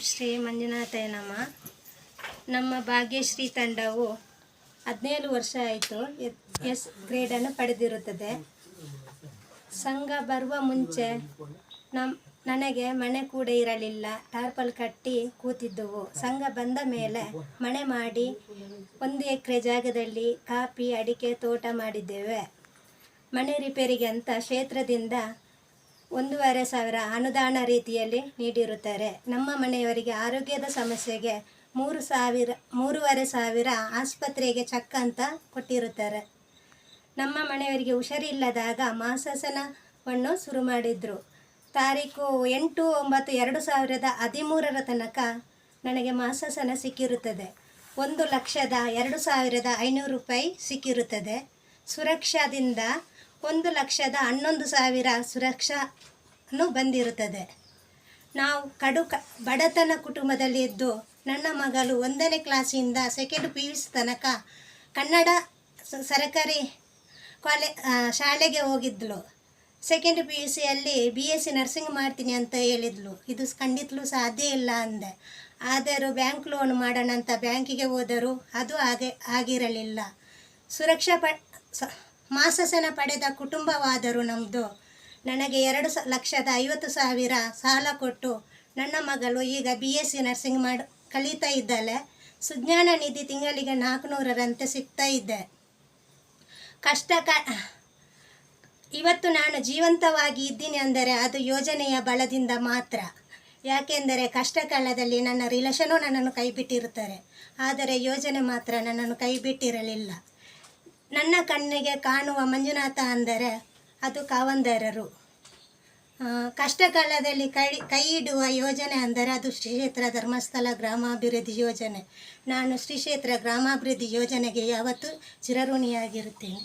ಶ್ರೀ ಮಂಜುನಾಥಯ್ಯ ನಮಃ. ನಮ್ಮ ಭಾಗ್ಯಶ್ರೀ ತಂಡವು 17 ವರ್ಷ ಆಯಿತು ಎಸ್ ಗ್ರೇಡನ್ನು ಪಡೆದಿರುತ್ತದೆ. ಸಂಘ ಬರುವ ಮುಂಚೆ ನನಗೆ ಮನೆ ಕೂಡ ಇರಲಿಲ್ಲ, ಟಾರ್ಪಲ್ ಕಟ್ಟಿ ಕೂತಿದ್ದೆವು. ಸಂಘ ಬಂದ ಮೇಲೆ ಮನೆ ಮಾಡಿ 1 ಎಕರೆ ಜಾಗದಲ್ಲಿ ಕಾಫಿ ಅಡಿಕೆ ತೋಟ ಮಾಡಿದ್ದೇವೆ. ಮನೆ ರಿಪೇರಿಗೆ ಅಂತ ಕ್ಷೇತ್ರದಿಂದ 1,500,000 ಅನುದಾನ ರೀತಿಯಲ್ಲಿ ನೀಡಿರುತ್ತಾರೆ. ನಮ್ಮ ಮನೆಯವರಿಗೆ ಆರೋಗ್ಯದ ಸಮಸ್ಯೆಗೆ 3,500 ಆಸ್ಪತ್ರೆಗೆ ಚೆಕ್ ಅಂತ ಕೊಟ್ಟಿರುತ್ತಾರೆ. ನಮ್ಮ ಮನೆಯವರಿಗೆ ಹುಷಾರಿಲ್ಲದಾಗ ಮಾಸಾಸನವನ್ನು ಶುರು ಮಾಡಿದರು. ತಾರೀಕು 8/9/2013 ತನಕ ನನಗೆ ಮಾಸಾಸನ ಸಿಕ್ಕಿರುತ್ತದೆ. 1,02,500 ರೂಪಾಯಿ ಸಿಕ್ಕಿರುತ್ತದೆ. ಸುರಕ್ಷಾದಿಂದ 1,11,000 ಸುರಕ್ಷಾನು ಬಂದಿರುತ್ತದೆ. ನಾವು ಬಡತನ ಕುಟುಂಬದಲ್ಲಿ ಇದ್ದು ನನ್ನ ಮಗಳು 1ನೇ ಕ್ಲಾಸಿಂದ 2nd PUC ತನಕ ಕನ್ನಡ ಸರಕಾರಿ ಶಾಲೆಗೆ ಹೋಗಿದ್ಳು. 2nd PUCಯಲ್ಲಿ BSc ನರ್ಸಿಂಗ್ ಮಾಡ್ತೀನಿ ಅಂತ ಹೇಳಿದ್ಲು. ಇದು ಖಂಡಿತಲೂ ಸಾಧ್ಯ ಇಲ್ಲ ಅಂದೆ. ಆದರೂ ಬ್ಯಾಂಕ್ ಲೋನ್ ಮಾಡೋಣ ಅಂತ ಬ್ಯಾಂಕಿಗೆ ಹೋದರೂ ಅದು ಆಗಿರಲಿಲ್ಲ. ಮಾಸಾಸನ ಪಡೆದ ಕುಟುಂಬವಾದರೂ ನಮ್ಮದು. ನನಗೆ 2,50,000 ಸಾಲ ಕೊಟ್ಟು ನನ್ನ ಮಗಳು ಈಗ BSc ನರ್ಸಿಂಗ್ ಕಲಿತಾ ಇದ್ದಾಳೆ. ಸುಜ್ಞಾನ ನಿಧಿ ತಿಂಗಳಿಗೆ 400ರಂತೆ ಸಿಗ್ತಾ ಇದೆ. ಇವತ್ತು ನಾನು ಜೀವಂತವಾಗಿ ಇದ್ದೀನಿ ಅಂದರೆ ಅದು ಯೋಜನೆಯ ಬಲದಿಂದ ಮಾತ್ರ. ಯಾಕೆಂದರೆ ಕಷ್ಟ ಕಾಲದಲ್ಲಿ ನನ್ನ ರಿಲೇಷನು ನನ್ನನ್ನು ಕೈ ಬಿಟ್ಟಿರುತ್ತಾರೆ, ಆದರೆ ಯೋಜನೆ ಮಾತ್ರ ನನ್ನನ್ನು ಕೈ ಬಿಟ್ಟಿರಲಿಲ್ಲ. ನನ್ನ ಕಣ್ಣಿಗೆ ಕಾಣುವ ಮಂಜುನಾಥ ಅಂದರೆ ಅದು ಕಾವಂದರರು. ಕಷ್ಟ ಕಾಲದಲ್ಲಿ ಕೈ ಇಡುವ ಯೋಜನೆ ಅಂದರೆ ಅದು ಶ್ರೀ ಕ್ಷೇತ್ರ ಧರ್ಮಸ್ಥಳ ಗ್ರಾಮಾಭಿವೃದ್ಧಿ ಯೋಜನೆ. ನಾನು ಶ್ರೀ ಕ್ಷೇತ್ರ ಗ್ರಾಮಾಭಿವೃದ್ಧಿ ಯೋಜನೆಗೆ ಯಾವತ್ತೂ ಚಿರಋಣಿಯಾಗಿರುತ್ತೇನೆ.